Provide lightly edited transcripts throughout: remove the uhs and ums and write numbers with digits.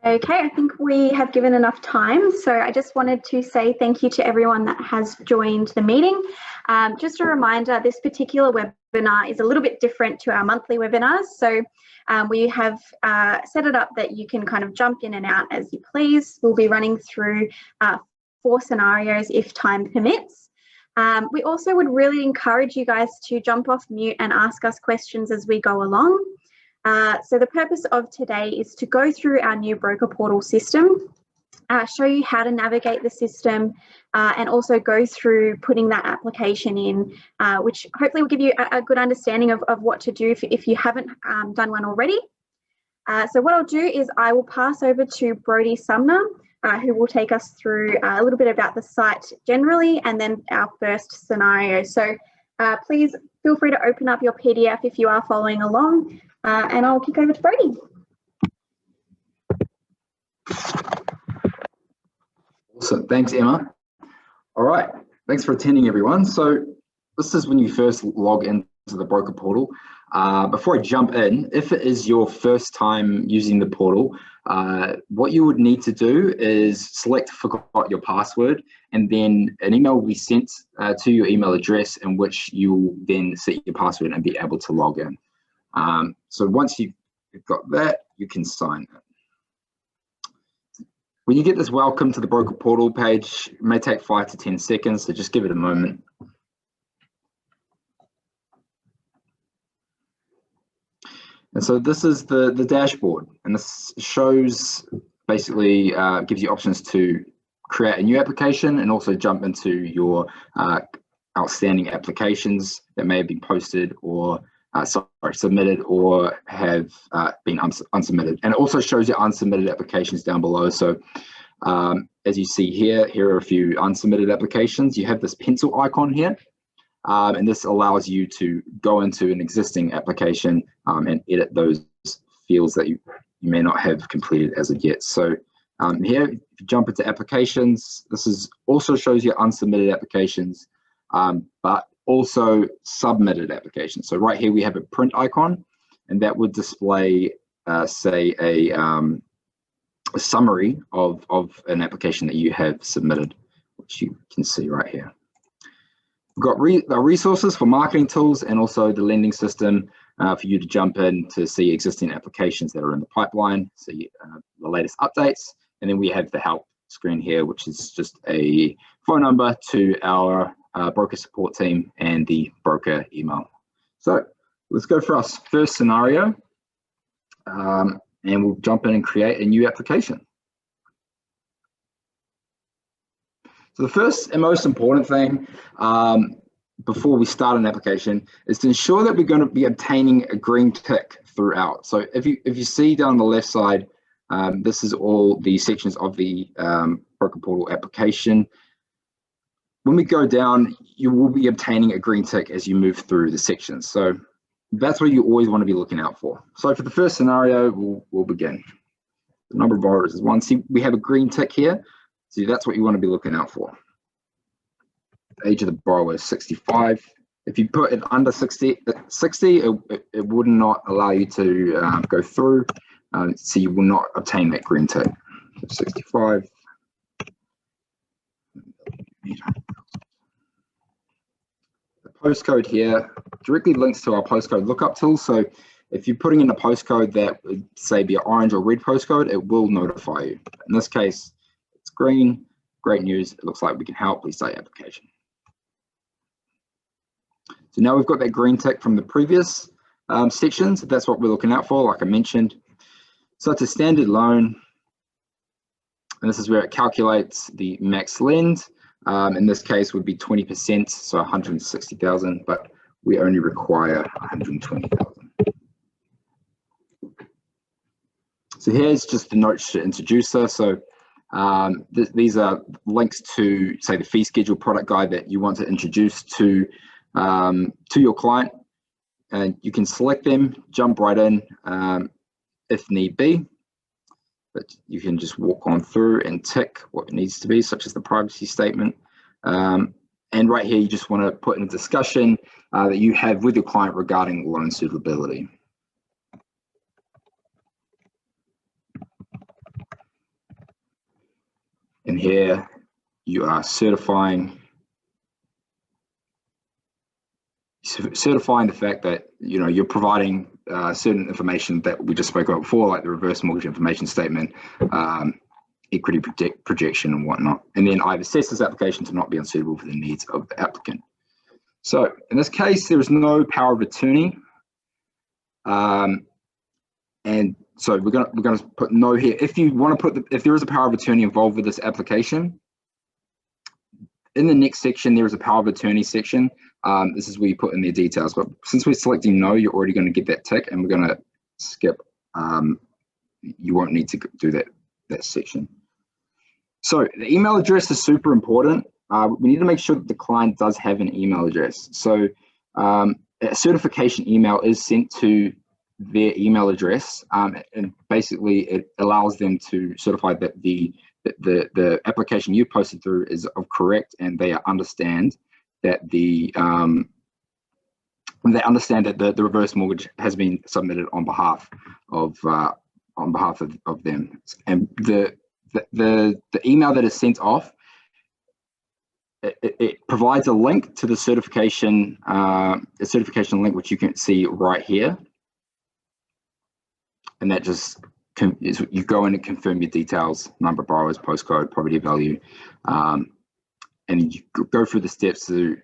Okay, I think we have given enough time. So I just wanted to say thank you to everyone that has joined the meeting. Just a reminder, this particular webinar is a little bit different to our monthly webinars. So we have set it up that you can kind of jump in and out as you please. We'll be running through 4 scenarios if time permits. We also would really encourage you guys to jump off mute and ask us questions as we go along. So the purpose of today is to go through our new broker portal system, show you how to navigate the system, and also go through putting that application in, which hopefully will give you a good understanding of what to do if you haven't done one already. So what I'll do is I will pass over to Brodie Sumner, who will take us through a little bit about the site generally and then our first scenario. So please feel free to open up your PDF if you are following along. And I'll kick over to Brodie. Awesome, thanks Emma. All right, thanks for attending everyone. So this is when you first log into the broker portal. Before I jump in, if it is your first time using the portal, what you would need to do is select forgot your password, and then an email will be sent to your email address in which you will then set your password and be able to log in. So once you've got that, you can sign in. When you get this welcome to the broker portal page, it may take 5 to 10 seconds, so just give it a moment. And so this is the dashboard, and this shows, basically gives you options to create a new application and also jump into your outstanding applications that may have been posted or submitted or have been unsubmitted. And it also shows you unsubmitted applications down below. So as you see here are a few unsubmitted applications. You have this pencil icon here, and this allows you to go into an existing application and edit those fields that you may not have completed as of yet. So here, if you jump into applications, this also shows you unsubmitted applications, but also submitted applications. So right here we have a print icon, and that would display, say, a summary of an application that you have submitted, which you can see right here. We've got the resources for marketing tools and also the lending system for you to jump in to see existing applications that are in the pipeline, see the latest updates, and then we have the help screen here, which is just a phone number to our broker support team and the broker email. So let's go for our first scenario, and we'll jump in and create a new application. So the first and most important thing before we start an application is to ensure that we're going to be obtaining a green tick throughout. So if you see down the left side, this is all the sections of the broker portal application. When we go down, you will be obtaining a green tick as you move through the sections. So that's what you always want to be looking out for. So for the first scenario, we'll begin. The number of borrowers is 1. See, we have a green tick here. So that's what you want to be looking out for. The age of the borrower is 65. If you put it under 60, it would not allow you to go through. So you will not obtain that green tick. So 65. The postcode here directly links to our postcode lookup tool. So if you're putting in a postcode that would say be an orange or red postcode, it will notify you. In this case, it's green. Great news. It looks like we can help. Please start your application. So now we've got that green tick from the previous sections. That's what we're looking out for, like I mentioned. So it's a standard loan, and this is where it calculates the max lend. In this case would be 20%, so 160,000, but we only require 120,000. So here's just the notes to introduce us. So these are links to, say, the fee schedule product guide that you want to introduce to your client, and you can select them, jump right in if need be, but you can just walk on through and tick what needs to be, such as the privacy statement. And right here, you just want to put in a discussion that you have with your client regarding loan suitability. And here you are certifying the fact that you're providing certain information that we just spoke about before, like the reverse mortgage information statement, equity projection and whatnot. And then I've assessed this application to not be unsuitable for the needs of the applicant. So in this case, there is no power of attorney. And so we're gonna put no here. If you want to put if there is a power of attorney involved with this application, in the next section there is a power of attorney section. This is where you put in their details. But since we're selecting no, you're already going to get that tick, and we're going to skip. You won't need to do that section. So the email address is super important. We need to make sure that the client does have an email address. So a certification email is sent to their email address, and basically it allows them to certify that the application you posted through is correct, and they understand that the reverse mortgage has been submitted on behalf of them. And the email that is sent off, it provides a link to the certification link, which you can see right here. And that just you go in and confirm your details: number of borrowers, postcode, property value, and you go through the steps to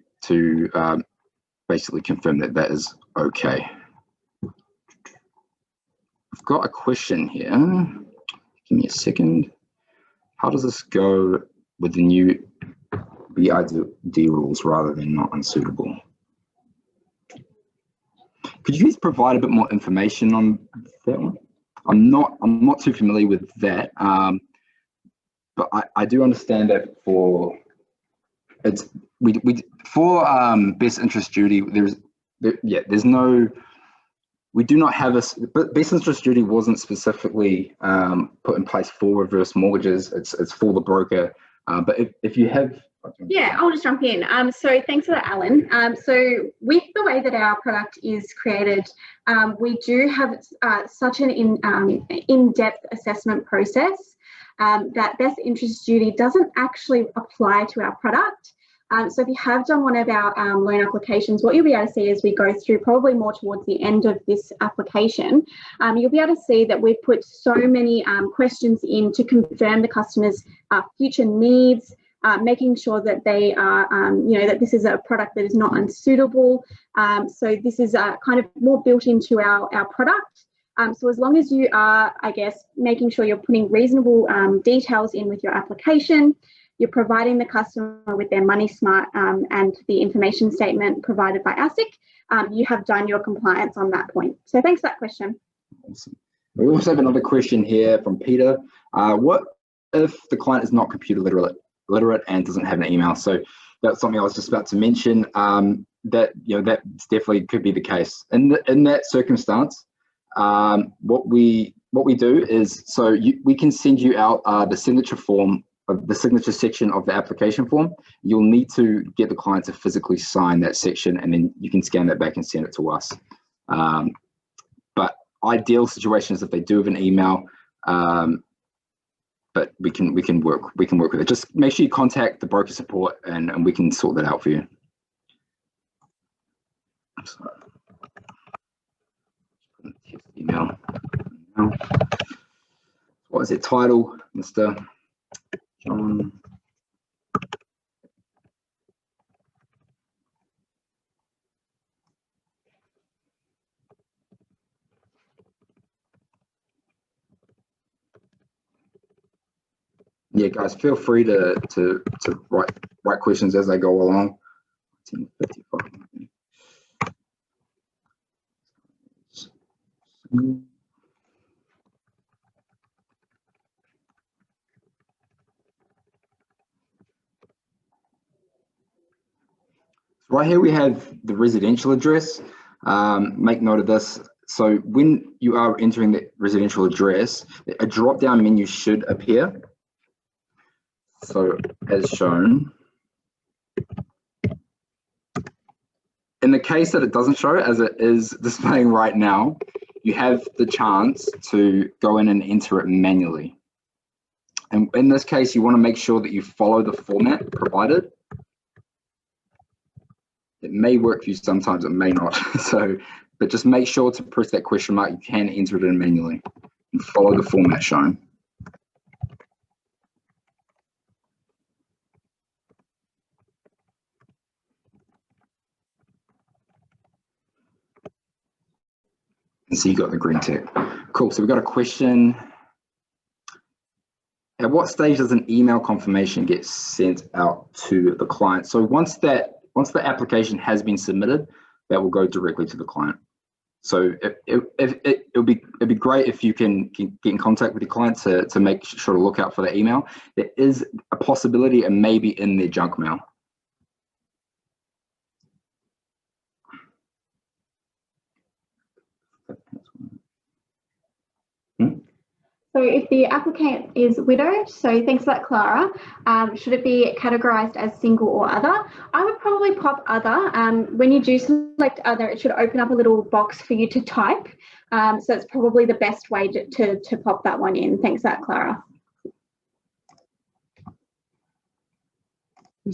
basically confirm that that is okay. I've got a question here. Give me a second. How does this go with the new BID rules rather than not unsuitable? Could you please provide a bit more information on that one? I'm not too familiar with that, but I do understand that for best interest duty, there's no, we do not have but best interest duty wasn't specifically put in place for reverse mortgages. It's for the broker. But if you have. Yeah, I'll just jump in. So thanks for that, Alan. So with the way that our product is created, we do have such an in-depth assessment process that best interest duty doesn't actually apply to our product. So if you have done one of our loan applications, what you'll be able to see as we go through, probably more towards the end of this application, you'll be able to see that we've put so many questions in to confirm the customer's future needs, making sure that they are, that this is a product that is not unsuitable. So this is kind of more built into our product. So as long as you are, I guess, making sure you're putting reasonable details in with your application, you're providing the customer with their Money Smart and the information statement provided by ASIC, you have done your compliance on that point. So thanks for that question. Awesome. We also have another question here from Peter. What if the client is not computer literate and doesn't have an email? So that's something I was just about to mention. That definitely could be the case. In that circumstance, what we do is, we can send you out the signature form, the signature section of the application form. You'll need to get the client to physically sign that section, and then you can scan that back and send it to us. But ideal situation is if they do have an email, but we can work with it. Just make sure you contact the broker support, and we can sort that out for you. So, email. What is it? Title, Mr. John. Yeah, guys, feel free to write questions as they go along. 10:55. Right here we have the residential address. Make note of this. So when you are entering the residential address, a drop-down menu should appear. So as shown. In the case that it doesn't show, as it is displaying right now, you have the chance to go in and enter it manually. And in this case, you want to make sure that you follow the format provided. It may work for you sometimes, it may not. But just make sure to press that question mark. You can enter it in manually and follow the format shown. And so you got the green tick. Cool, so we've got a question. At what stage does an email confirmation get sent out to the client? So once the application has been submitted, that will go directly to the client. So it'll be great if you can get in contact with your client to make sure to look out for the email. There is a possibility it may be in their junk mail. So if the applicant is widowed, so thanks for that, Clara, should it be categorised as single or other? I would probably pop other. When you do select other, it should open up a little box for you to type. So it's probably the best way to pop that one in. Thanks for that, Clara. In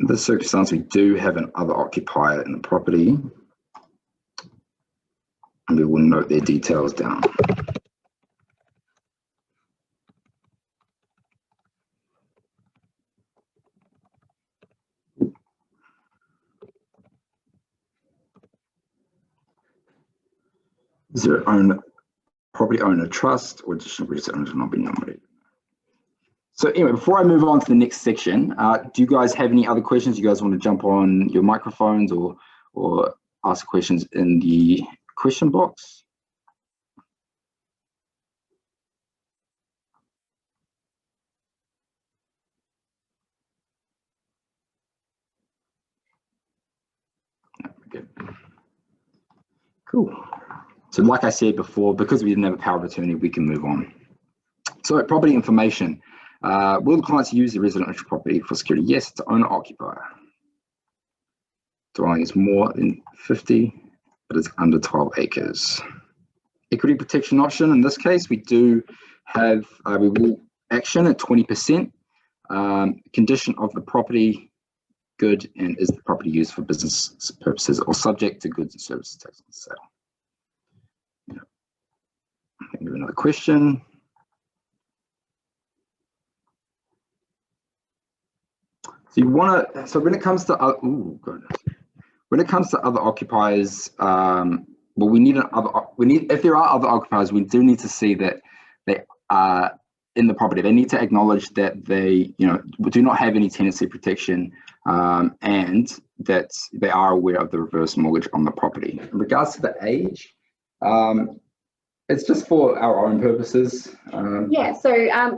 this circumstance, we do have an other occupier in the property. And we will note their details down. Is there property owner trust or additional registered owners will not be nominated? So anyway, before I move on to the next section, do you guys have any other questions? You guys want to jump on your microphones or ask questions in the question box? Good. Cool. So like I said before, because we didn't have a power of attorney, we can move on. So property information. Will the clients use the residential property for security? Yes, it's owner occupier. Dwelling is more than 50, but it's under 12 acres. Equity protection option, in this case, we do have, we will action at 20%. Condition of the property, good, and is the property used for business purposes or subject to goods and services tax on sale? Yeah. I think we have another question. So you want to, so when it comes to, when it comes to other occupiers, well, if there are other occupiers, we do need to see that they are in the property. They need to acknowledge that they, do not have any tenancy protection, and that they are aware of the reverse mortgage on the property. In regards to the age, it's just for our own purposes. Yeah, so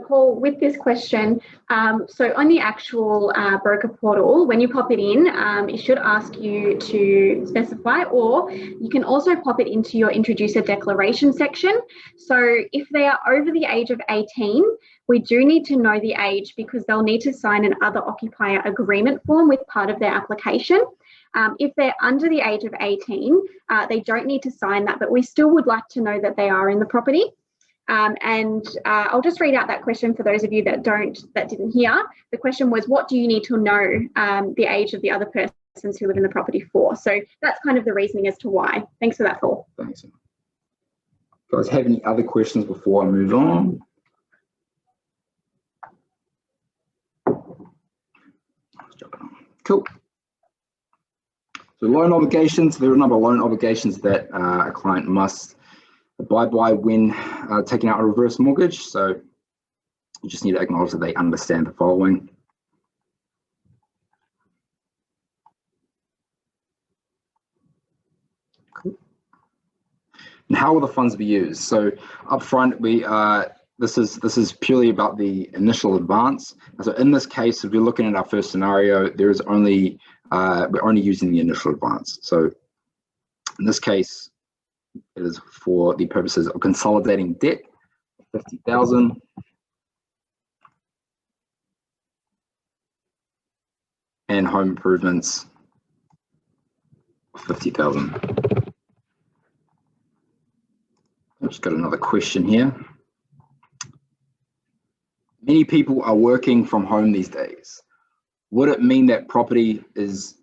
Paul, with this question, so on the actual broker portal, when you pop it in, it should ask you to specify, or you can also pop it into your introducer declaration section. So if they are over the age of 18, we do need to know the age because they'll need to sign an other occupier agreement form with part of their application. If they're under the age of 18, they don't need to sign that, but we still would like to know that they are in the property. I'll just read out that question for those of you that didn't hear. The question was, what do you need to know the age of the other persons who live in the property for? So that's kind of the reasoning as to why. Thanks for that, Paul. Thanks. Guys, have any other questions before I move on? Cool. So loan obligations, there are a number of loan obligations that a client must abide by when taking out a reverse mortgage. So you just need to acknowledge that they understand the following. Cool. And how will the funds be used? So upfront, this is purely about the initial advance. So in this case, if we're looking at our first scenario, there is only we're only using the initial advance. So in this case, it is for the purposes of consolidating debt, 50,000. And home improvements, 50,000. I've just got another question here. Many people are working from home these days. Would it mean that property is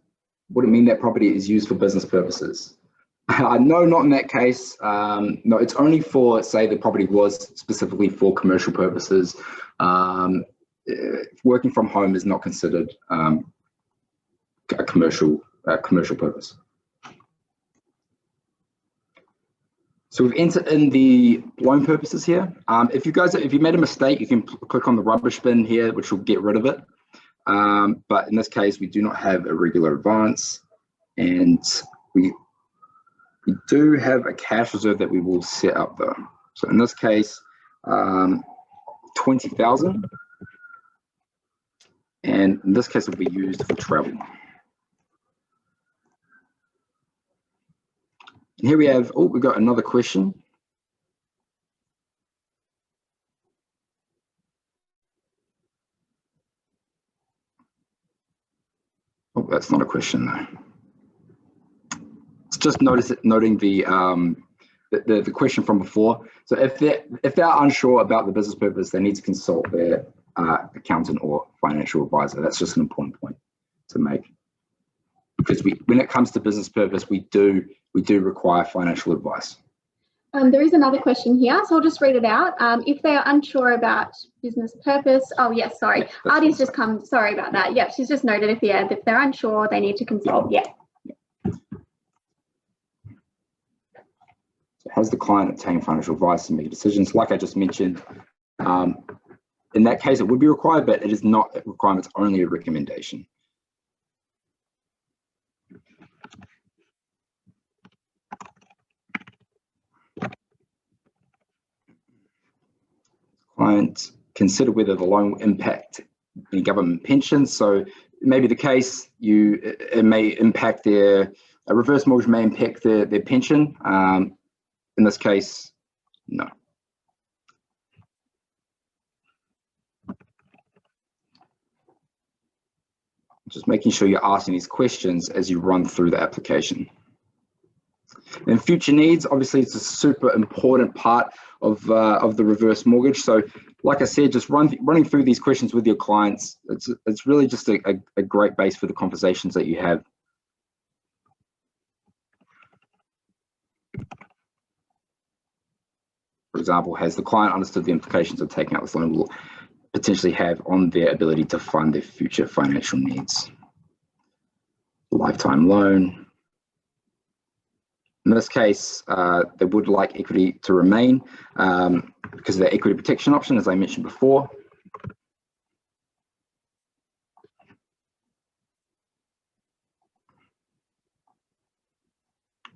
used for business purposes? No, not in that case. No, it's only for, say, the property was specifically for commercial purposes. Working from home is not considered a commercial purpose. So we've entered in the loan purposes here. If you made a mistake, you can click on the rubbish bin here, which will get rid of it. But in this case, we do not have a regular advance, and we do have a cash reserve that we will set up though. So in this case, 20,000, and in this case, it will be used for travel. And here we have, we've got another question. Oh, that's not a question though. It's just noting the question from before. So if they're unsure about the business purpose, they need to consult their accountant or financial advisor. That's just an important point to make, because when it comes to business purpose, we do require financial advice. There is another question here, so I'll just read it out. If they are unsure about business purpose, oh yes, sorry, Artie's just come, sorry about that. Yep, she's just noted if they're unsure, they need to consult, yeah. So has the client obtained financial advice and make decisions? Like I just mentioned, in that case, it would be required, but it is not a requirement, it's only a recommendation. Client consider whether the loan will impact any government pensions. So maybe the case it may impact a reverse mortgage may impact their pension. In this case, no. Just making sure you're asking these questions as you run through the application. And future needs, obviously, it's a super important part of the reverse mortgage. So, like I said, just running through these questions with your clients, it's really just a great base for the conversations that you have. For example, has the client understood the implications of taking out this loan will potentially have on their ability to fund their future financial needs? Lifetime loan. In this case, they would like equity to remain because of the equity protection option, as I mentioned before.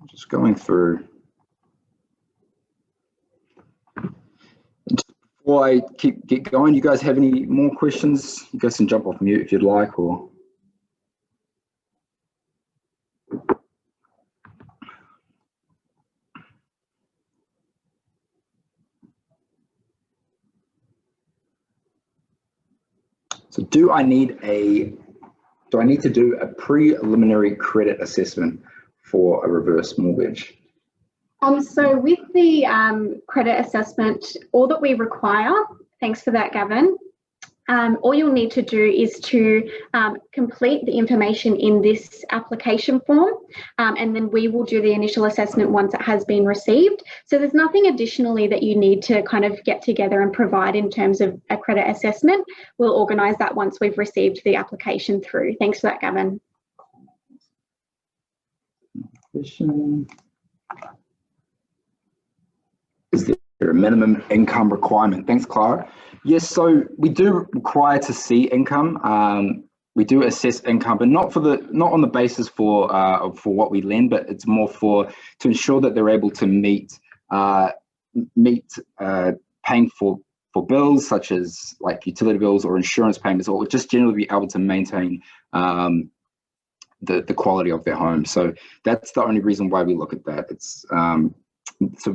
Just going through. Before I get going, you guys have any more questions? You guys can jump off mute if you'd like, or. So do I need to do a preliminary credit assessment for a reverse mortgage? So with the credit assessment, all that we require, thanks for that, Gavin, all you'll need to do is to complete the information in this application form, and then we will do the initial assessment once it has been received. So there's nothing additionally that you need to kind of get together and provide in terms of a credit assessment. We'll organise that once we've received the application through. Thanks for that, Gavin. Is there a minimum income requirement? Thanks, Clara. Yes, so we do require to see income. We do assess income, but not on the basis for what we lend, but it's more to ensure that they're able to meet paying for bills such as like utility bills or insurance payments, or just generally be able to maintain the quality of their home. So that's the only reason why we look at that. It's so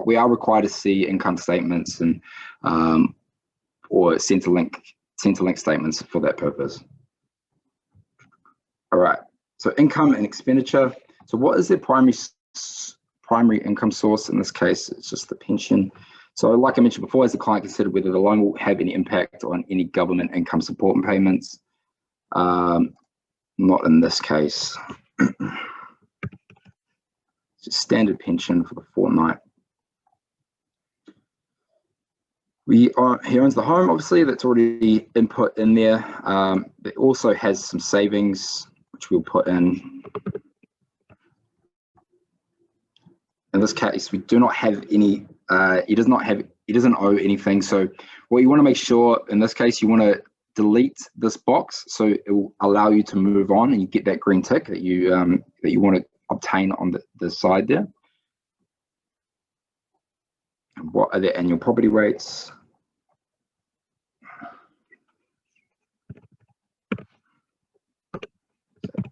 we are required to see income statements and or Centrelink statements for that purpose. All right, so income and expenditure. So what is their primary primary income source. In this case, it's just the pension. So like I mentioned before, as the client considered whether the loan will have any impact on any government income support payments. Not in this case. Just standard pension for the fortnight. He owns the home, obviously, that's already input in there. It also has some savings, which we'll put in. In this case, we do not have any, he doesn't owe anything. So what you want to make sure, in this case, you want to delete this box, so it will allow you to move on and you get that green tick that you want to obtain on the side there. And what are the annual property rates?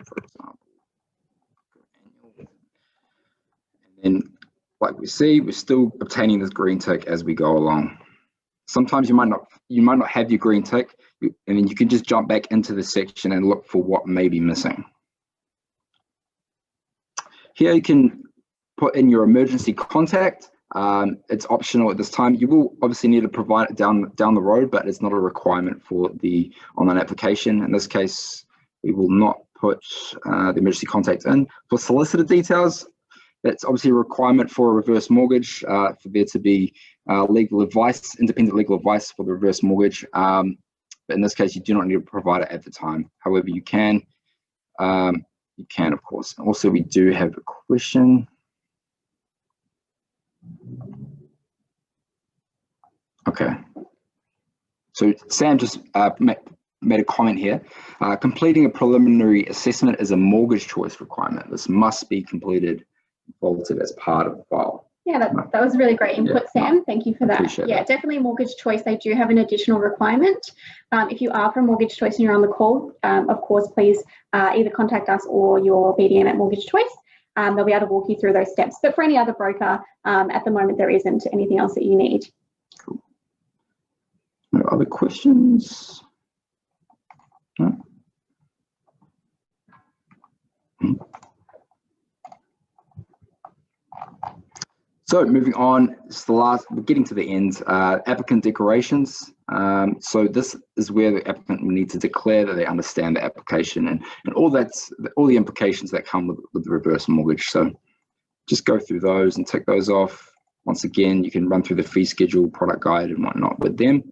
For example, and then, like we see, we're still obtaining this green tick as we go along. Sometimes you might not have your green tick, and then you can just jump back into the section and look for what may be missing. Here you can put in your emergency contact. It's optional at this time. You will obviously need to provide it down the road, but it's not a requirement for the online application. In this case, we will not put the emergency contact in. For solicitor details, that's obviously a requirement for a reverse mortgage, for there to be legal advice, independent legal advice for the reverse mortgage. But in this case, you do not need to provide it at the time. However, you can, of course. Also, we do have a question. Okay. So Sam just made a comment here. Completing a preliminary assessment is a mortgage choice requirement. This must be completed and vaulted as part of the file. Yeah, that was really great input, Yeah. Sam. Thank you for that. Appreciate Yeah, that. definitely mortgage choice. They do have an additional requirement. If you are from Mortgage Choice and you're on the call, of course, please either contact us or your BDM at Mortgage Choice. They'll be able to walk you through those steps. But for any other broker, at the moment, there isn't anything else that you need. Cool. No other questions? No? So moving on, it's the last, we're getting to the end, applicant declarations. So this is where the applicant will need to declare that they understand the application and all the implications that come with the reverse mortgage. So just go through those and tick those off. Once again, you can run through the fee schedule, product guide and whatnot with them,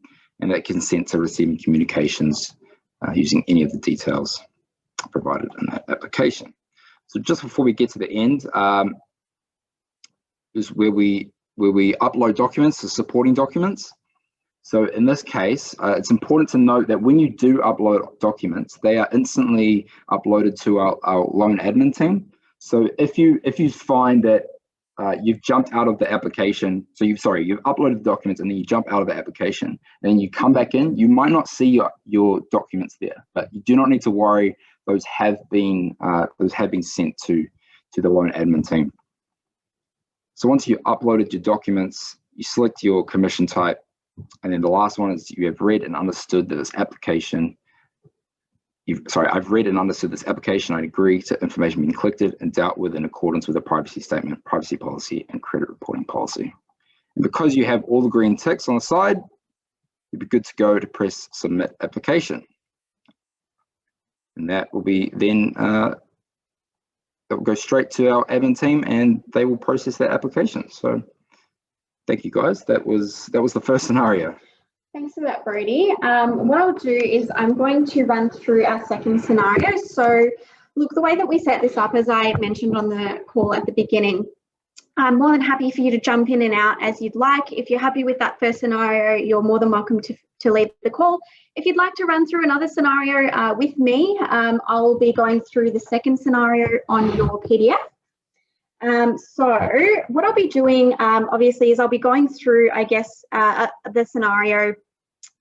and that consent to receiving communications using any of the details provided in that application. So just before we get to the end, is where we upload documents, the supporting documents. So in this case, it's important to note that when you do upload documents, they are instantly uploaded to our loan admin team. So if you find that you've jumped out of the application, so you've uploaded the documents and then you jump out of the application, then you come back in, you might not see your documents there, but you do not need to worry. Those have been sent to the loan admin team. So once you've uploaded your documents, you select your commission type, and then the last one is you have read and understood that this application. I've read and understood this application. I agree to information being collected and dealt with in accordance with the privacy statement, privacy policy, and credit reporting policy. And because you have all the green ticks on the side, you'll be good to go to press submit application. And that will be then. That will go straight to our admin team and they will process that application. So thank you guys. That was the first scenario. Thanks for that, Brody. What I'll do is I'm going to run through our second scenario. So look, the way that we set this up, as I mentioned on the call at the beginning, I'm more than happy for you to jump in and out as you'd like. If you're happy with that first scenario, you're more than welcome to leave the call. If you'd like to run through another scenario with me, I'll be going through the second scenario on your PDF. So what I'll be doing, obviously, is I'll be going through, I guess, the scenario,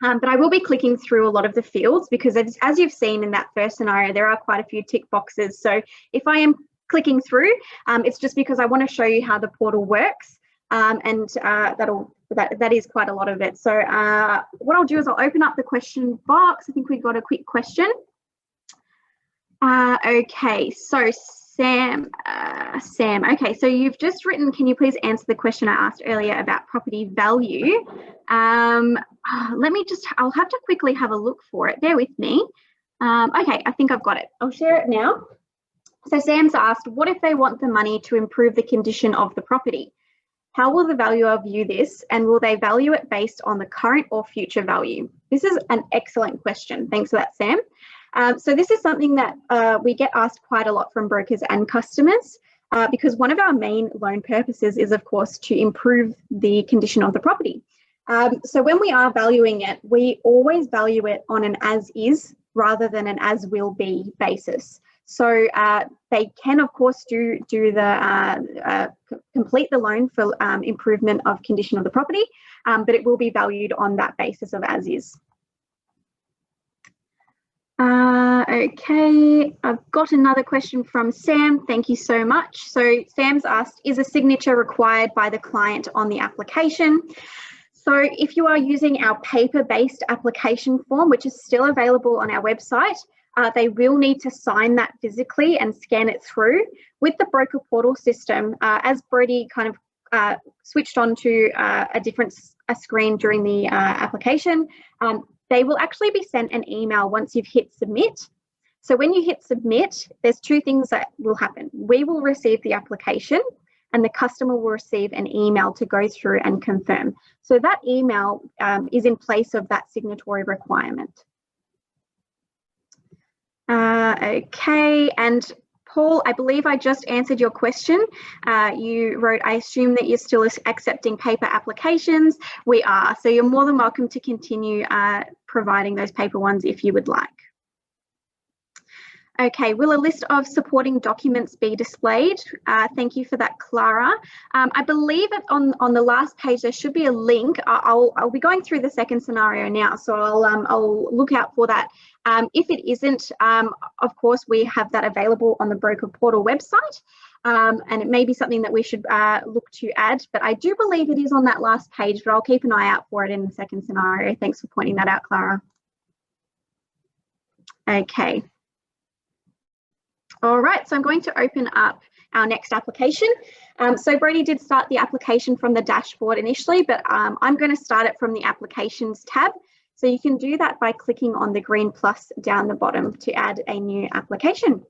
but I will be clicking through a lot of the fields because as you've seen in that first scenario, there are quite a few tick boxes. So if I am clicking through, it's just because I want to show you how the portal works, and that is quite a lot of it. So what I'll do is I'll open up the question box. I think we've got a quick question. Okay, so Sam, okay, so you've just written, can you please answer the question I asked earlier about property value? I'll have to quickly have a look for it. Bear with me. Okay, I think I've got it. I'll share it now. So Sam's asked, what if they want the money to improve the condition of the property? How will the valuer view this, and will they value it based on the current or future value? This is an excellent question. Thanks for that, Sam. So this is something that we get asked quite a lot from brokers and customers because one of our main loan purposes is, of course, to improve the condition of the property. So when we are valuing it, we always value it on an as-is rather than an as-will-be basis. So they can, of course, complete the loan for improvement of condition of the property, but it will be valued on that basis of as-is. Okay, I've got another question from Sam. Thank you so much. So Sam's asked, is a signature required by the client on the application? So if you are using our paper-based application form, which is still available on our website, they will need to sign that physically and scan it through. With the broker portal system, as Brodie kind of switched on to a screen during the application, they will actually be sent an email once you've hit submit. So when you hit submit, there's two things that will happen. We will receive the application and the customer will receive an email to go through and confirm. So that email is in place of that signatory requirement. Okay, and Paul, I believe I just answered your question. You wrote, I assume that you're still accepting paper applications. We are, so you're more than welcome to continue providing those paper ones if you would like. Okay, will a list of supporting documents be displayed? Thank you for that, Clara. I believe on the last page there should be a link. I'll be going through the second scenario now, so I'll look out for that. If it isn't, of course, we have that available on the broker portal website, and it may be something that we should look to add, but I do believe it is on that last page, but I'll keep an eye out for it in the second scenario. Thanks for pointing that out, Clara. Okay. All right, so I'm going to open up our next application. So Brodie did start the application from the dashboard initially, but I'm going to start it from the applications tab. So you can do that by clicking on the green plus down the bottom to add a new application.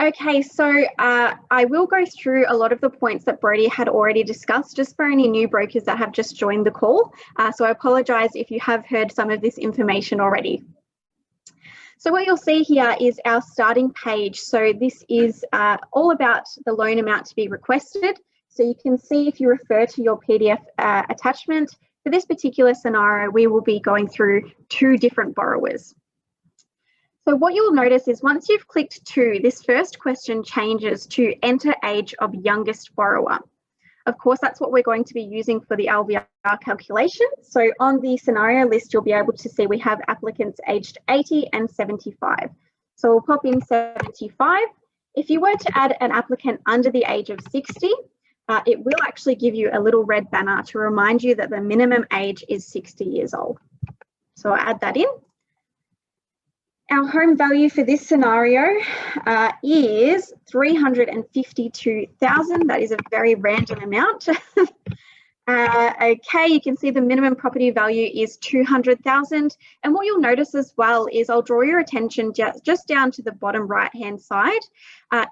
Okay, so I will go through a lot of the points that Brodie had already discussed, just for any new brokers that have just joined the call. So I apologise if you have heard some of this information already. So what you'll see here is our starting page. So this is all about the loan amount to be requested. So you can see if you refer to your PDF attachment, for this particular scenario, we will be going through two different borrowers. So what you'll notice is once you've clicked 2, this first question changes to enter age of youngest borrower. Of course, that's what we're going to be using for the LVR calculation. So on the scenario list, you'll be able to see we have applicants aged 80 and 75. So we'll pop in 75. If you were to add an applicant under the age of 60, it will actually give you a little red banner to remind you that the minimum age is 60 years old. So I'll add that in. Our home value for this scenario is $352,000. That is a very random amount. Okay, you can see the minimum property value is $200,000. And what you'll notice as well is I'll draw your attention just down to the bottom right-hand side.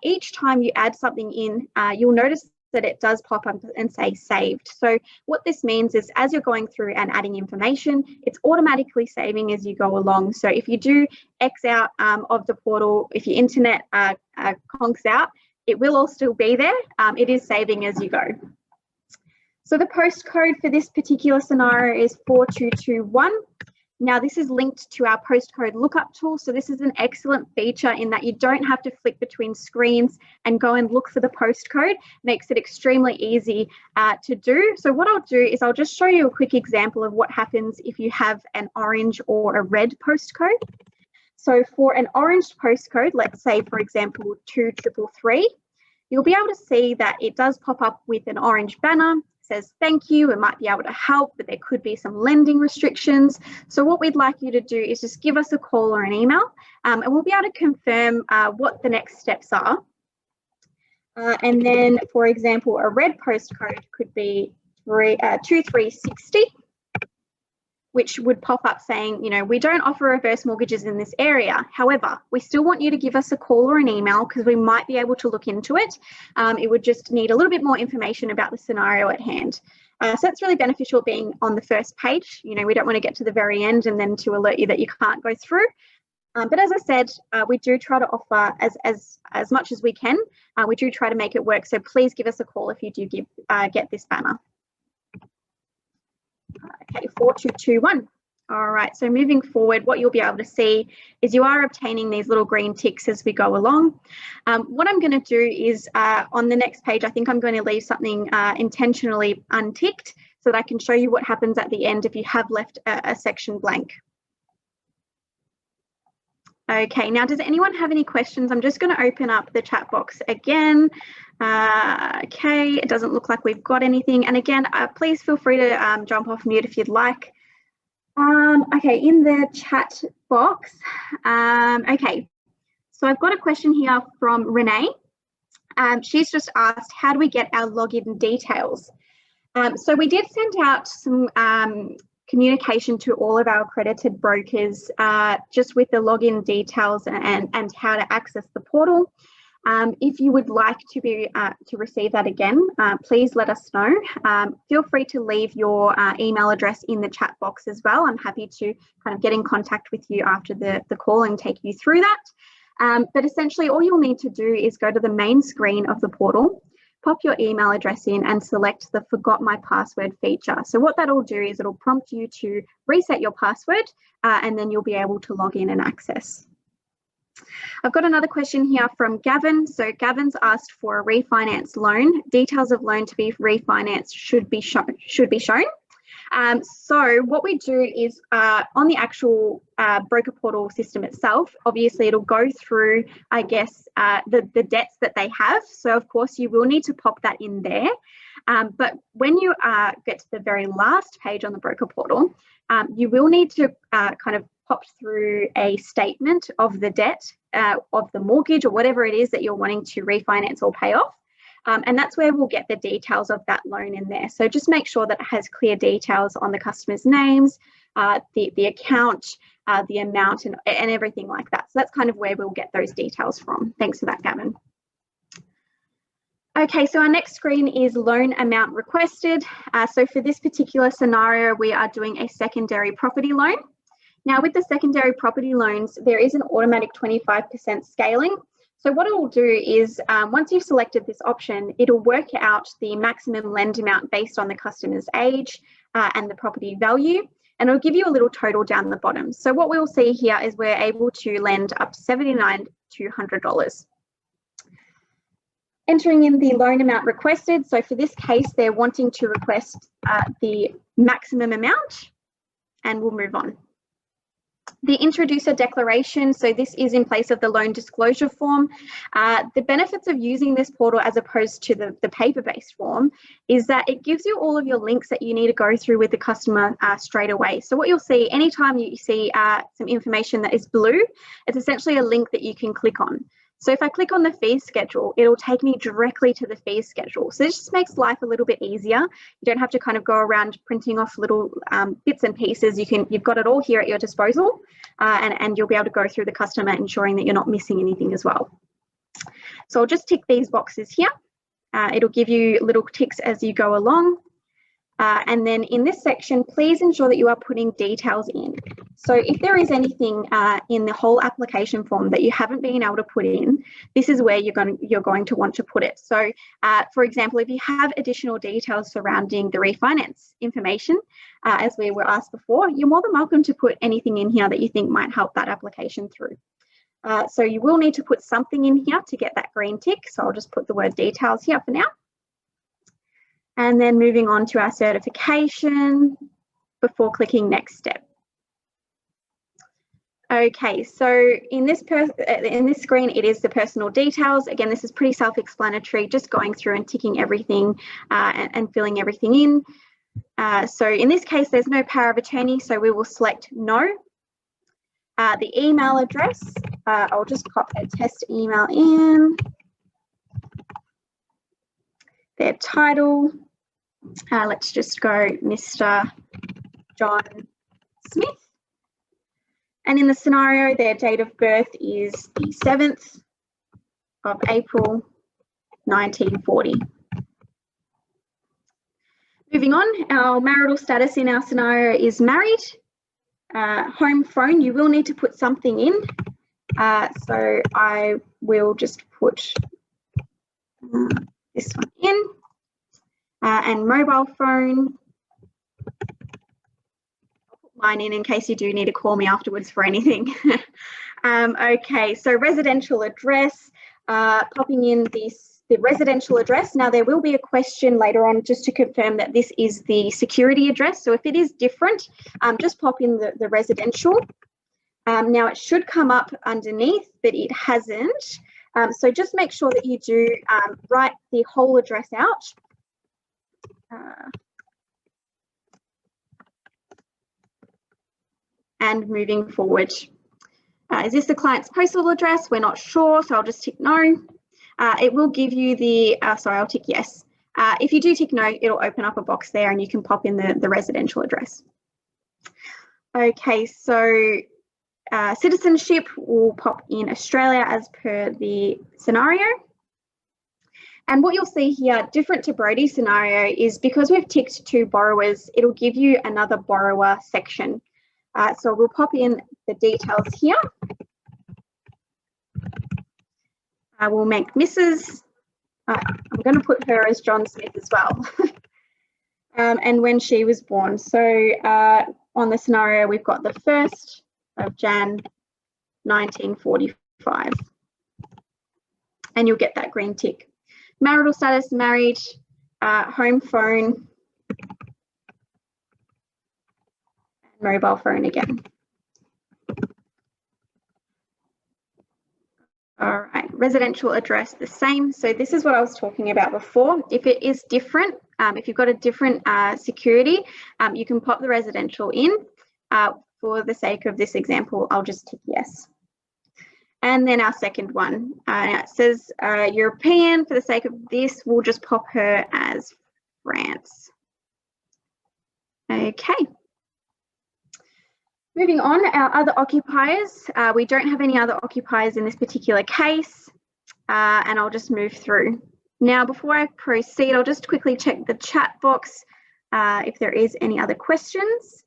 Each time you add something in, you'll notice that it does pop up and say saved. So what this means is as you're going through and adding information, it's automatically saving as you go along. So if you do X out of the portal, if your internet conks out, it will all still be there. It is saving as you go. So the postcode for this particular scenario is 4221. Now this is linked to our postcode lookup tool. So this is an excellent feature in that you don't have to flick between screens and go and look for the postcode. Makes it extremely easy to do. So what I'll do is I'll just show you a quick example of what happens if you have an orange or a red postcode. So for an orange postcode, let's say, for example, 2333, you'll be able to see that it does pop up with an orange banner says, thank you, we might be able to help, but there could be some lending restrictions. So what we'd like you to do is just give us a call or an email, and we'll be able to confirm what the next steps are. And then, for example, a red postcode could be 2360, which would pop up saying, you know, we don't offer reverse mortgages in this area. However, we still want you to give us a call or an email because we might be able to look into it. It would just need a little bit more information about the scenario at hand. So that's really beneficial being on the first page. You know, we don't want to get to the very end and then to alert you that you can't go through. But as I said, we do try to offer as much as we can. We do try to make it work. So please give us a call if you do get this banner. Okay, 4221. All right, so moving forward, what you'll be able to see is you are obtaining these little green ticks as we go along. What I'm going to do is on the next page, I think I'm going to leave something intentionally unticked so that I can show you what happens at the end if you have left a section blank. Okay, now does anyone have any questions? I'm just going to open up the chat box again. Okay, it doesn't look like we've got anything. And again, please feel free to jump off mute if you'd like. Okay, in the chat box, okay, so I've got a question here from Renee. She's just asked, how do we get our login details? So we did send out some communication to all of our accredited brokers just with the login details and how to access the portal. If you would like to receive that again, please let us know. Feel free to leave your email address in the chat box as well. I'm happy to kind of get in contact with you after the call and take you through that. But essentially all you'll need to do is go to the main screen of the portal, pop your email address in and select the Forgot My Password feature. So what that'll do is it'll prompt you to reset your password and then you'll be able to log in and access. I've got another question here from Gavin. So Gavin's asked for a refinance loan. Details of loan to be refinanced should be shown. So what we do is on the actual broker portal system itself, obviously it'll go through, I guess, the debts that they have. So of course you will need to pop that in there. But when you get to the very last page on the broker portal, you will need to kind of pop through a statement of the debt, of the mortgage or whatever it is that you're wanting to refinance or pay off. And that's where we'll get the details of that loan in there. So just make sure that it has clear details on the customer's names, the account, the amount and everything like that. So that's kind of where we'll get those details from. Thanks for that, Gavin. Okay, so our next screen is loan amount requested. So for this particular scenario, we are doing a secondary property loan. Now with the secondary property loans, there is an automatic 25% scaling. So what it will do is once you've selected this option, it'll work out the maximum lend amount based on the customer's age and the property value, and it'll give you a little total down the bottom. So what we'll see here is we're able to lend up to $79,200. Entering in the loan amount requested. So for this case, they're wanting to request the maximum amount, and we'll move on. The introducer declaration, so this is in place of the loan disclosure form. The benefits of using this portal as opposed to the paper-based form is that it gives you all of your links that you need to go through with the customer straight away. So what you'll see anytime you see some information that is blue, it's essentially a link that you can click on. So if I click on the fee schedule, it'll take me directly to the fee schedule. So this just makes life a little bit easier. You don't have to kind of go around printing off little bits and pieces. You've got it all here at your disposal, and you'll be able to go through the customer, ensuring that you're not missing anything as well. So I'll just tick these boxes here. It'll give you little ticks as you go along. And then in this section, please ensure that you are putting details in. So if there is anything in the whole application form that you haven't been able to put in, this is where you're going to want to put it. So for example, if you have additional details surrounding the refinance information, as we were asked before, you're more than welcome to put anything in here that you think might help that application through. So you will need to put something in here to get that green tick. So I'll just put the word details here for now. And then moving on to our certification before clicking next step. Okay, so in this screen, it is the personal details. Again, this is pretty self-explanatory, just going through and ticking everything and filling everything in. So in this case, there's no power of attorney, so we will select no. The email address, I'll just pop a test email in. Their title, let's just go Mr. John Smith. And in the scenario, their date of birth is the 7th of April, 1940. Moving on, our marital status in our scenario is married. Home phone, you will need to put something in. So I will just put this one in. And mobile phone, mine in case you do need to call me afterwards for anything. Okay, so residential address, popping in the residential address. Now there will be a question later on just to confirm that this is the security address. So if it is different, just pop in the residential. Now it should come up underneath, but it hasn't. So just make sure that you do write the whole address out. And moving forward. Is this the client's postal address? We're not sure, so I'll just tick no. It will give you the, sorry, I'll tick yes. If you do tick no, it'll open up a box there and you can pop in the residential address. Okay, so citizenship will pop in Australia as per the scenario. And what you'll see here, different to Brodie's scenario, is because we've ticked 2 borrowers, it'll give you another borrower section. So we'll pop in the details here. I will make Mrs. I'm going to put her as John Smith as well. And when she was born. So on the scenario, we've got the 1st of Jan, 1945. And you'll get that green tick. Marital status, married, home phone, mobile phone again. All right, residential address the same. So this is what I was talking about before. If it is different, if you've got a different security, you can pop the residential in. For the sake of this example, I'll just tick yes. And then our second one, it says European. For the sake of this, we'll just pop her as France. Okay. Moving on, our other occupiers. We don't have any other occupiers in this particular case, and I'll just move through. Now, before I proceed, I'll just quickly check the chat box if there is any other questions.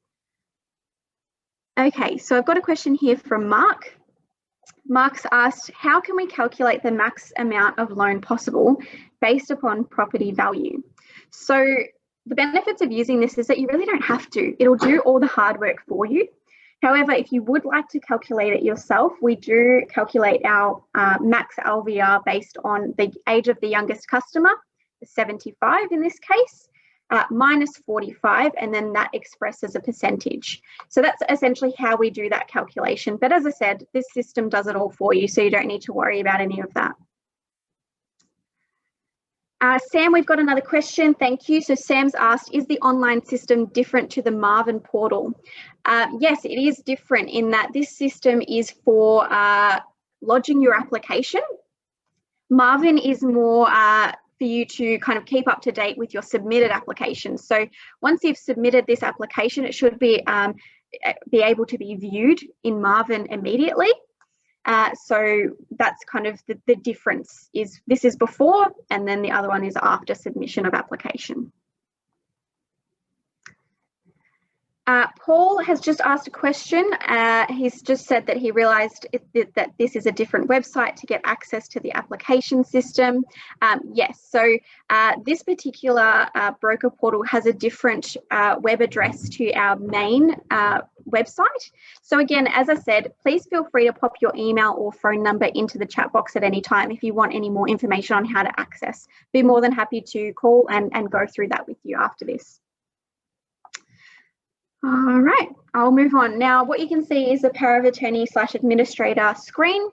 Okay, so I've got a question here from Mark. Mark's asked, how can we calculate the max amount of loan possible based upon property value? So the benefits of using this is that you really don't have to. It'll do all the hard work for you. However, if you would like to calculate it yourself, we do calculate our max LVR based on the age of the youngest customer, 75 in this case, minus 45, and then that expresses a percentage. So that's essentially how we do that calculation. But as I said, this system does it all for you, so you don't need to worry about any of that. Sam, we've got another question. Thank you. So Sam's asked, is the online system different to the Marvin portal? Yes, it is different in that this system is for lodging your application. Marvin is more for you to kind of keep up to date with your submitted application. So once you've submitted this application, it should be able to be viewed in Marvin immediately. So that's kind of the difference, is this is before and then the other one is after submission of application. Paul has just asked a question. He's just said that he realised that this is a different website to get access to the application system. Yes, so this particular broker portal has a different web address to our main website. So again, as I said, please feel free to pop your email or phone number into the chat box at any time if you want any more information on how to access. Be more than happy to call and go through that with you after this. All right, I'll move on. Now, what you can see is the power of attorney / administrator screen.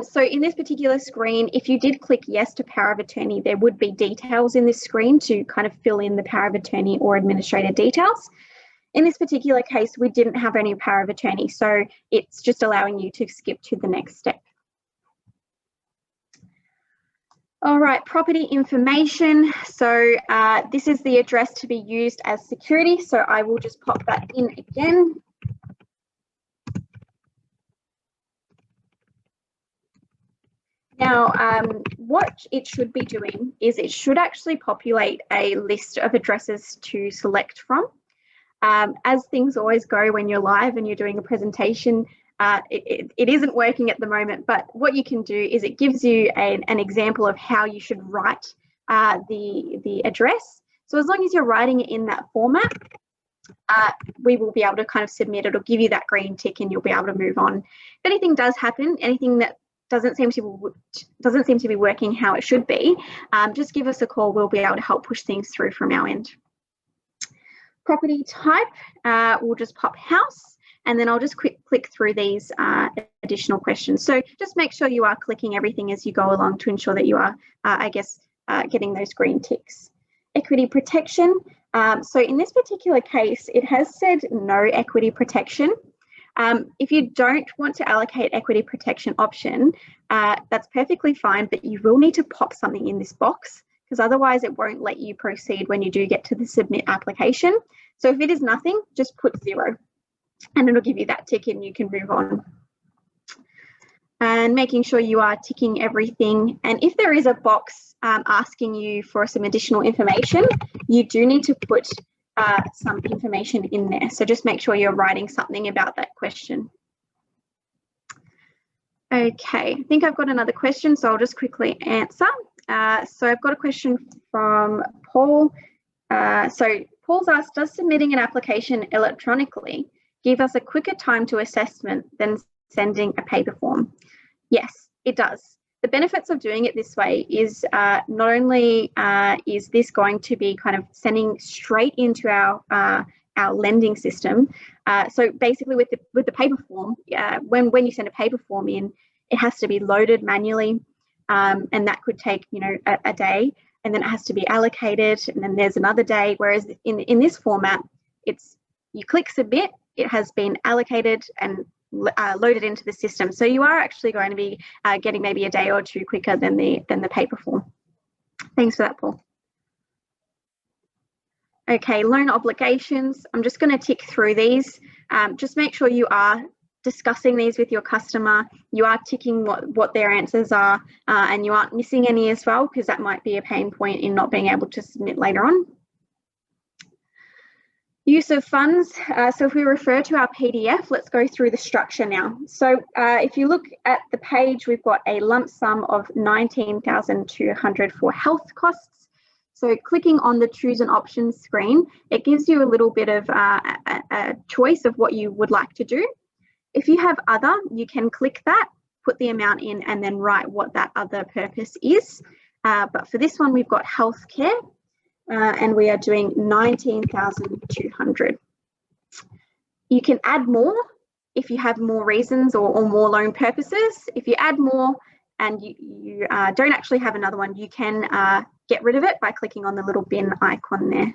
So in this particular screen, if you did click yes to power of attorney, there would be details in this screen to kind of fill in the power of attorney or administrator details. In this particular case, we didn't have any power of attorney, so it's just allowing you to skip to the next step. All right, property information. So this is the address to be used as security. So I will just pop that in again. Now, what it should be doing is it should actually populate a list of addresses to select from. As things always go when you're live and you're doing a presentation, it isn't working at the moment, but what you can do is it gives you an example of how you should write the address. So as long as you're writing it in that format, we will be able to kind of submit it or give you that green tick and you'll be able to move on. If anything does happen, anything that doesn't seem to be working how it should be, just give us a call. We'll be able to help push things through from our end. Property type, we'll just pop house, and then I'll just click through these additional questions. So just make sure you are clicking everything as you go along to ensure that you are, getting those green ticks. Equity protection. So in this particular case, it has said no equity protection. If you don't want to allocate equity protection option, that's perfectly fine, but you will need to pop something in this box, because otherwise it won't let you proceed when you do get to the submit application. So if it is nothing, just put 0 and it'll give you that tick and you can move on. And making sure you are ticking everything. And if there is a box asking you for some additional information, you do need to put some information in there. So just make sure you're writing something about that question. Okay, I think I've got another question, so I'll just quickly answer. So I've got a question from Paul. So Paul's asked, does submitting an application electronically give us a quicker time to assessment than sending a paper form? Yes, it does. The benefits of doing it this way is not only is this going to be kind of sending straight into our lending system. So basically with the paper form, when you send a paper form in, it has to be loaded manually. And that could take, a day, and then it has to be allocated, and then there's another day. Whereas in this format, it's you click submit, it has been allocated and loaded into the system. So you are actually going to be getting maybe a day or two quicker than the paper form. Thanks for that, Paul. Okay, loan obligations. I'm just going to tick through these. Just make sure you are discussing these with your customer, you are ticking what their answers are, and you aren't missing any as well, because that might be a pain point in not being able to submit later on. Use of funds. So if we refer to our PDF, let's go through the structure now. So if you look at the page, we've got a lump sum of $19,200 for health costs. So clicking on the choose an option screen, it gives you a little bit of a choice of what you would like to do. If you have other, you can click that, put the amount in, and then write what that other purpose is. But for this one, we've got healthcare, and we are doing $19,200. You can add more if you have more reasons or more loan purposes. If you add more and you don't actually have another one, you can get rid of it by clicking on the little bin icon there.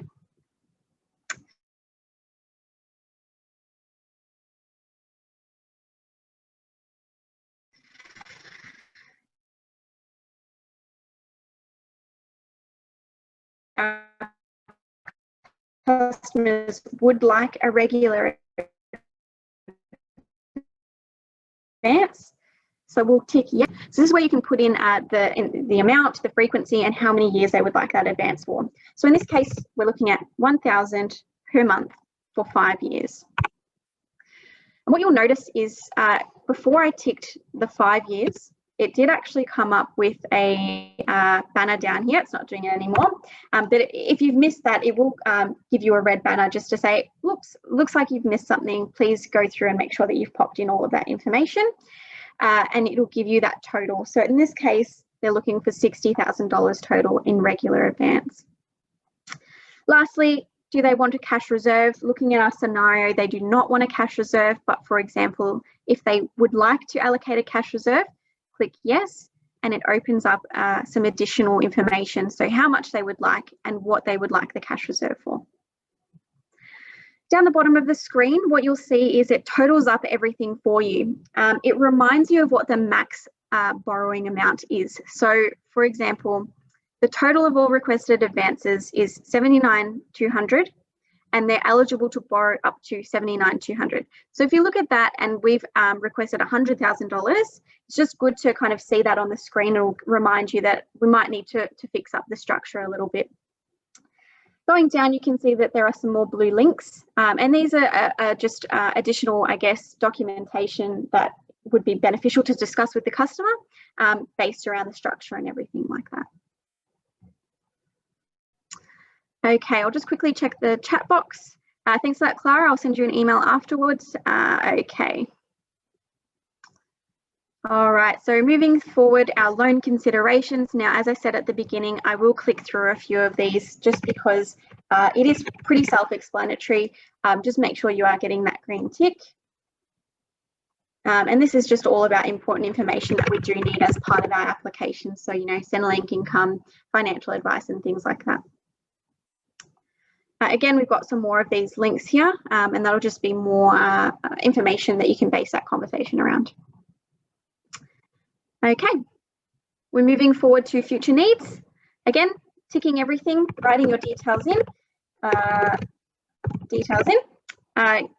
Customers would like a regular advance, so we'll tick yes. So this is where you can put in the amount, the frequency, and how many years they would like that advance for. So in this case, we're looking at $1,000 per month for 5 years. And what you'll notice is before I ticked the 5 years, it did actually come up with a banner down here. It's not doing it anymore. But if you've missed that, it will give you a red banner just to say, whoops, looks like you've missed something. Please go through and make sure that you've popped in all of that information. And it'll give you that total. So in this case, they're looking for $60,000 total in regular advance. Lastly, Do they want a cash reserve? Looking at our scenario, they do not want a cash reserve, but for example, if they would like to allocate a cash reserve, click yes, and it opens up some additional information. So how much they would like and what they would like the cash reserve for. Down the bottom of the screen, what you'll see is it totals up everything for you. It reminds you of what the max borrowing amount is. So for example, the total of all requested advances is $79,200, and they're eligible to borrow up to $79,200. So if you look at that and we've requested $100,000, it's just good to kind of see that on the screen. It'll remind you that we might need to fix up the structure a little bit. Going down, you can see that there are some more blue links, and these are just additional, I guess, documentation that would be beneficial to discuss with the customer based around the structure and everything like that. Okay, I'll just quickly check the chat box. Thanks for that, Clara. I'll send you an email afterwards. Okay. All right, so moving forward, our loan considerations. Now, as I said at the beginning, I will click through a few of these just because it is pretty self-explanatory. Just make sure you are getting that green tick. And this is just all about important information that we do need as part of our application. So, you know, Centrelink income, financial advice and things like that. Again, we've got some more of these links here, and that'll just be more information that you can base that conversation around. Okay, we're moving forward to future needs. Again, ticking everything, writing your details in.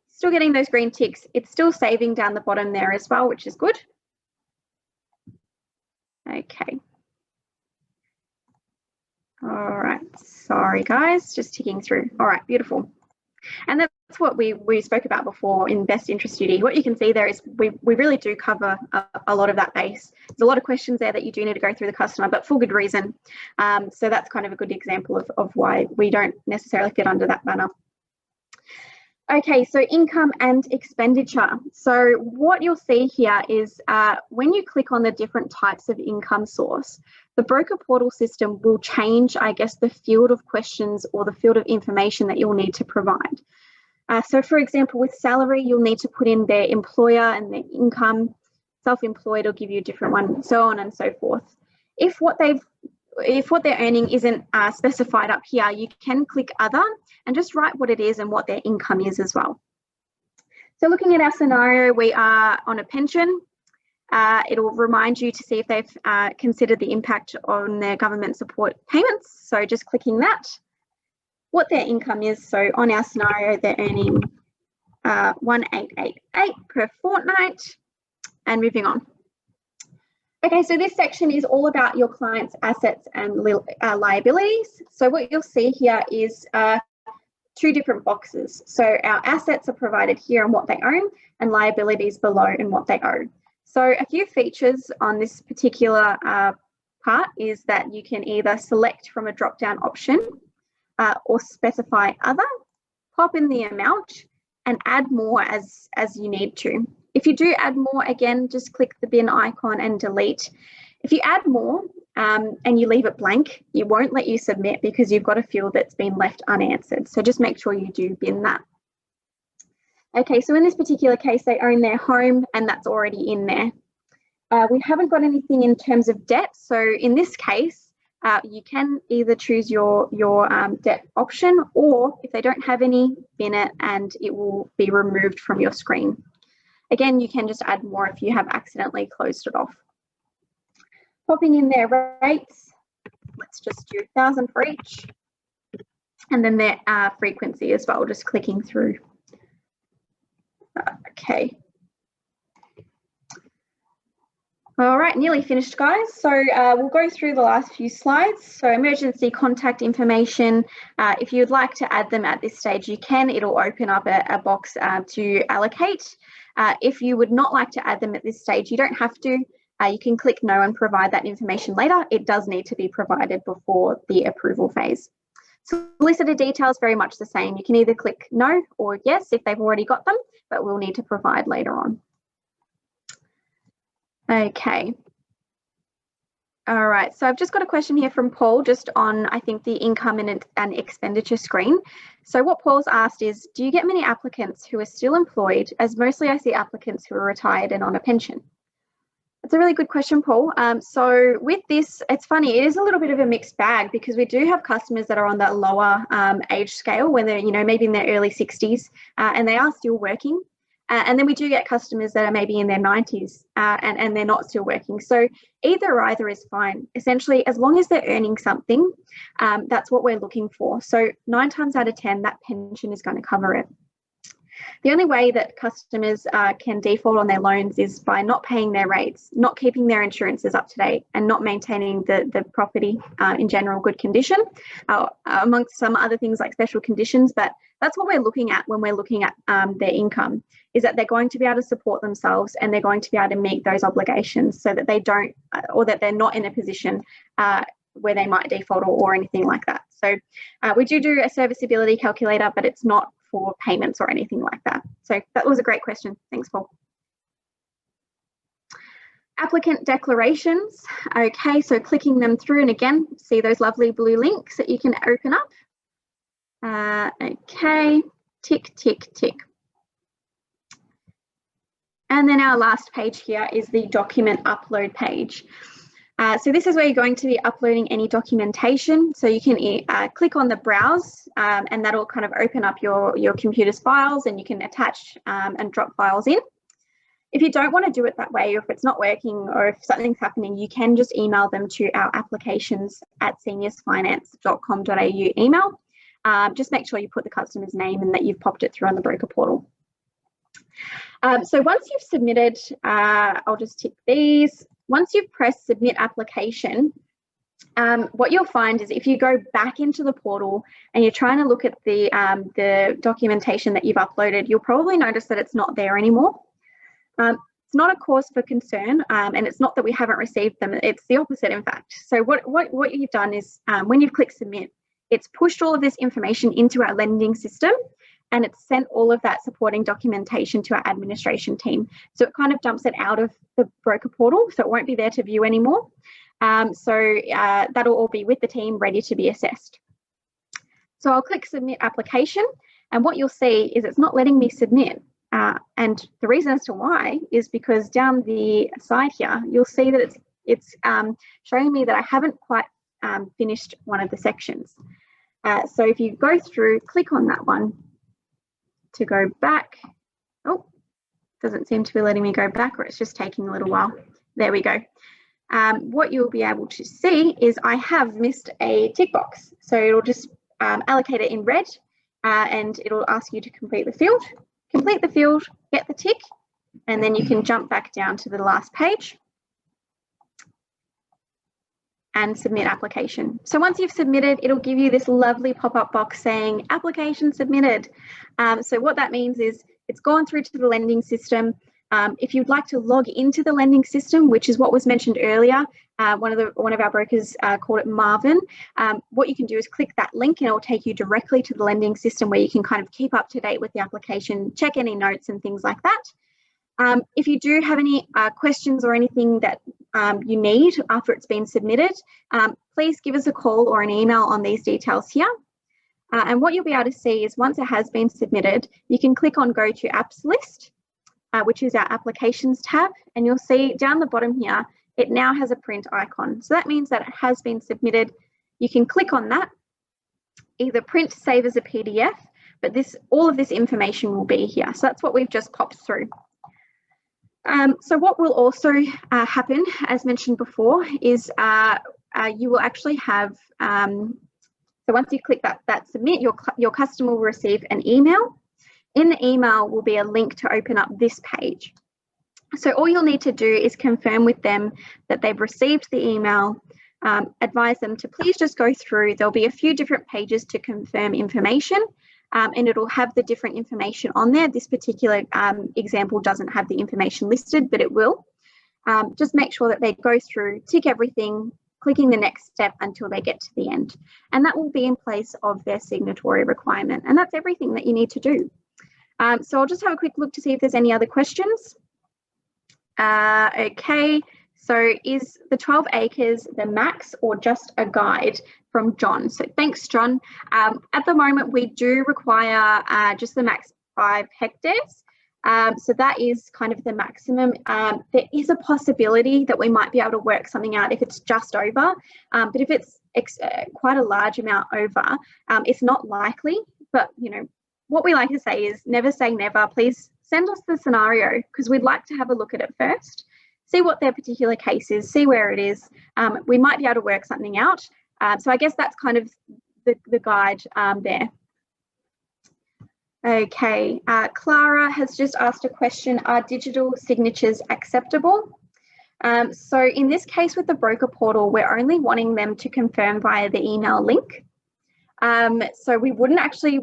Still getting those green ticks. It's still saving down the bottom there as well, which is good. Okay. All right, sorry guys, just ticking through. All right, beautiful. And that's what we spoke about before in best interest duty. What you can see there is we really do cover a lot of that base. There's a lot of questions there that you do need to go through the customer, but for good reason. So that's kind of a good example of why we don't necessarily fit under that banner. Okay, so income and expenditure. So what you'll see here is when you click on the different types of income source, the broker portal system will change, I guess, the field of questions or the field of information that you'll need to provide. So for example, with salary, you'll need to put in their employer and their income. Self-employed will give you a different one, so on and so forth. If what they're earning isn't specified up here, you can click other and just write what it is and what their income is as well. So looking at our scenario, we are on a pension. It'll remind you to see if they've considered the impact on their government support payments. So just clicking that, what their income is. So on our scenario, they're earning 1,888 per fortnight, and moving on. Okay, so this section is all about your client's assets and liabilities. So what you'll see here is two different boxes. So our assets are provided here and what they own, and liabilities below and what they owe. So a few features on this particular part is that you can either select from a drop-down option or specify other, pop in the amount, and add more as you need to. If you do add more, again, just click the bin icon and delete. If you add more and you leave it blank, it won't let you submit because you've got a field that's been left unanswered. So just make sure you do bin that. Okay, so in this particular case, they own their home and that's already in there. We haven't got anything in terms of debt. So in this case, you can either choose your debt option, or if they don't have any, bin it and it will be removed from your screen. Again, you can just add more if you have accidentally closed it off. Popping in their rates, let's just do 1,000 for each. And then their frequency as well, just clicking through. Okay. All right, nearly finished, guys. So we'll go through the last few slides. So emergency contact information, if you'd like to add them at this stage, you can. It'll open up a box to allocate. If you would not like to add them at this stage, you don't have to. You can click no and provide that information later. It does need to be provided before the approval phase. Solicitor details, very much the same. You can either click no or yes if they've already got them, but we'll need to provide later on. Okay. All right, so I've just got a question here from Paul just on, I think, the income and expenditure screen. So what Paul's asked is, do you get many applicants who are still employed, as mostly I see applicants who are retired and on a pension? That's a really good question, Paul. So with this, it's funny, it is a little bit of a mixed bag because we do have customers that are on that lower age scale when they're, maybe in their early 60s and they are still working. And then we do get customers that are maybe in their 90s and they're not still working. So either or either is fine. Essentially, as long as they're earning something, that's what we're looking for. So 9 times out of 10, that pension is going to cover it. The only way that customers can default on their loans is by not paying their rates, not keeping their insurances up to date, and not maintaining the property in general good condition, amongst some other things like special conditions. But that's what we're looking at when we're looking at their income, is that they're going to be able to support themselves and they're going to be able to meet those obligations so that they don't, or that they're not in a position where they might default or anything like that. So we do a serviceability calculator, but it's not for payments or anything like that. So that was a great question. Thanks, Paul. Applicant declarations. Okay, so clicking them through, and again, see those lovely blue links that you can open up. Okay, tick, tick, tick. And then our last page here is the document upload page. So this is where you're going to be uploading any documentation. So you can click on the browse and that'll kind of open up your computer's files, and you can attach and drop files in. If you don't want to do it that way, or if it's not working, or if something's happening, you can just email them to our applications@seniusfinance.com.au email. Just make sure you put the customer's name and that you've popped it through on the broker portal. So once you've submitted, I'll just tick these. Once you've pressed submit application, what you'll find is if you go back into the portal and you're trying to look at the documentation that you've uploaded, you'll probably notice that it's not there anymore. It's not a cause for concern, and it's not that we haven't received them. It's the opposite, in fact. So what you've done is when you've clicked submit, it's pushed all of this information into our lending system, and it's sent all of that supporting documentation to our administration team. So it kind of dumps it out of the broker portal, so it won't be there to view anymore. That'll all be with the team ready to be assessed. So I'll click submit application, and what you'll see is it's not letting me submit. And the reason as to why is because down the side here, you'll see that it's showing me that I haven't quite finished one of the sections. So if you go through, click on that one to go back. Oh, doesn't seem to be letting me go back, or it's just taking a little while. There we go. What you'll be able to see is I have missed a tick box. So it'll just allocate it in red, and it'll ask you to complete the field. Complete the field, get the tick, and then you can jump back down to the last page and submit application. So once you've submitted, it'll give you this lovely pop-up box saying application submitted. So what that means is it's gone through to the lending system. If you'd like to log into the lending system, which is what was mentioned earlier, one of our brokers called it Marvin, what you can do is click that link and it will take you directly to the lending system where you can kind of keep up to date with the application, check any notes and things like that. If you do have any questions or anything that you need after it's been submitted, please give us a call or an email on these details here. And what you'll be able to see is once it has been submitted, you can click on Go to Apps List, which is our Applications tab, and you'll see down the bottom here, it now has a print icon. So that means that it has been submitted. You can click on that, either print, save as a PDF, but all of this information will be here. So that's what we've just popped through. So what will also happen, as mentioned before, is you will actually have, so once you click that submit, your customer will receive an email. In the email will be a link to open up this page. So all you'll need to do is confirm with them that they've received the email, advise them to please just go through. There'll be a few different pages to confirm information, and it'll have the different information on there. This particular example doesn't have the information listed, but it will. Just make sure that they go through, tick everything, clicking the next step until they get to the end. And that will be in place of their signatory requirement. And that's everything that you need to do. So I'll just have a quick look to see if there's any other questions. Okay, So is the 12 acres the max or just a guide, from John? So thanks, John. At the moment, we do require just the max 5 hectares. So that is kind of the maximum. There is a possibility that we might be able to work something out if it's just over, but if it's quite a large amount over, it's not likely. But, you know, what we like to say is never say never. Please send us the scenario, because we'd like to have a look at it first, see what their particular case is, see where it is. We might be able to work something out. So I guess that's kind of the guide there. Okay, Clara has just asked a question, are digital signatures acceptable? So in this case with the broker portal, we're only wanting them to confirm via the email link. So we wouldn't actually,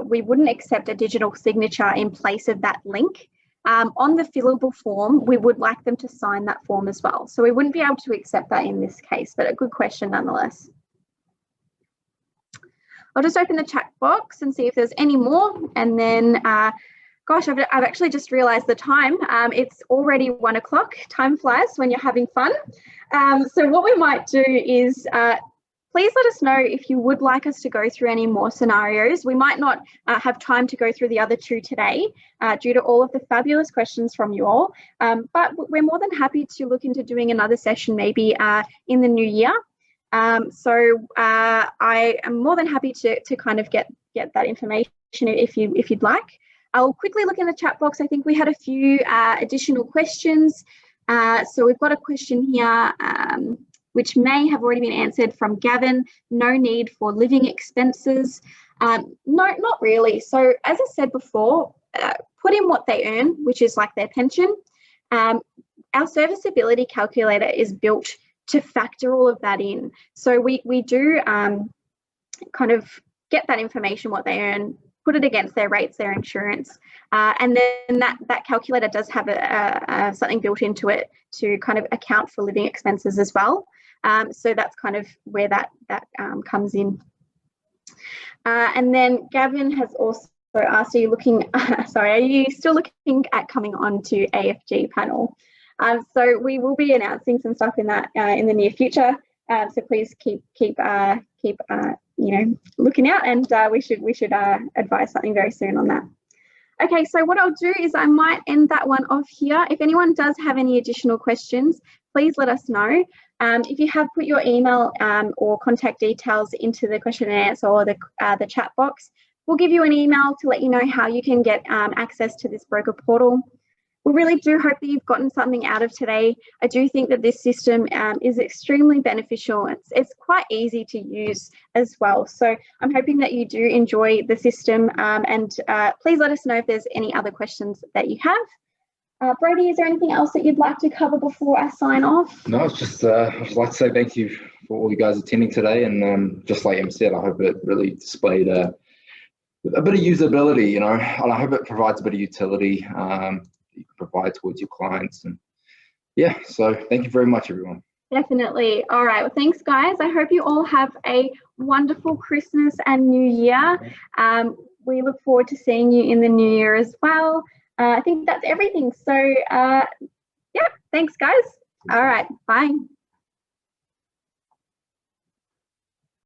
we wouldn't accept a digital signature in place of that link. On the fillable form, we would like them to sign that form as well. So we wouldn't be able to accept that in this case, but a good question nonetheless. I'll just open the chat box and see if there's any more. And then, gosh, I've actually just realized the time. It's already 1 o'clock. Time flies when you're having fun. So what we might do is, please let us know if you would like us to go through any more scenarios. We might not have time to go through the other 2 today due to all of the fabulous questions from you all. But we're more than happy to look into doing another session maybe in the new year. So I am more than happy to kind of get that information if you'd like. I'll quickly look in the chat box. I think we had a few additional questions. So we've got a question here which may have already been answered from Gavin. No need for living expenses. No, not really. So as I said before, put in what they earn, which is like their pension. Our serviceability calculator is built to factor all of that in. So we do kind of get that information, what they earn, put it against their rates, their insurance, and then that calculator does have something built into it to kind of account for living expenses as well. So that's kind of where that comes in. And then Gavin has also asked, are you looking, sorry, are you still looking at coming on to AFG panel? So we will be announcing some stuff in that in the near future. So please keep you know, looking out, and we should advise something very soon on that. Okay, so what I'll do is I might end that one off here. If anyone does have any additional questions, please let us know. If you have put your email or contact details into the question and answer or the chat box, we'll give you an email to let you know how you can get access to this broker portal. We really do hope that you've gotten something out of today. I do think that this system is extremely beneficial. It's quite easy to use as well. So I'm hoping that you do enjoy the system, and please let us know if there's any other questions that you have. Brody, is there anything else that you'd like to cover before I sign off? No, it's just I'd just like to say thank you for all you guys attending today, and just like Em said, I hope it really displayed a bit of usability, you know, and I hope it provides a bit of utility you can provide towards your clients. And yeah, so thank you very much, everyone. Definitely. All right, well, thanks guys. I hope you all have a wonderful Christmas and New Year. We look forward to seeing you in the new year as well. I think that's everything. So yeah, thanks guys. All right, bye.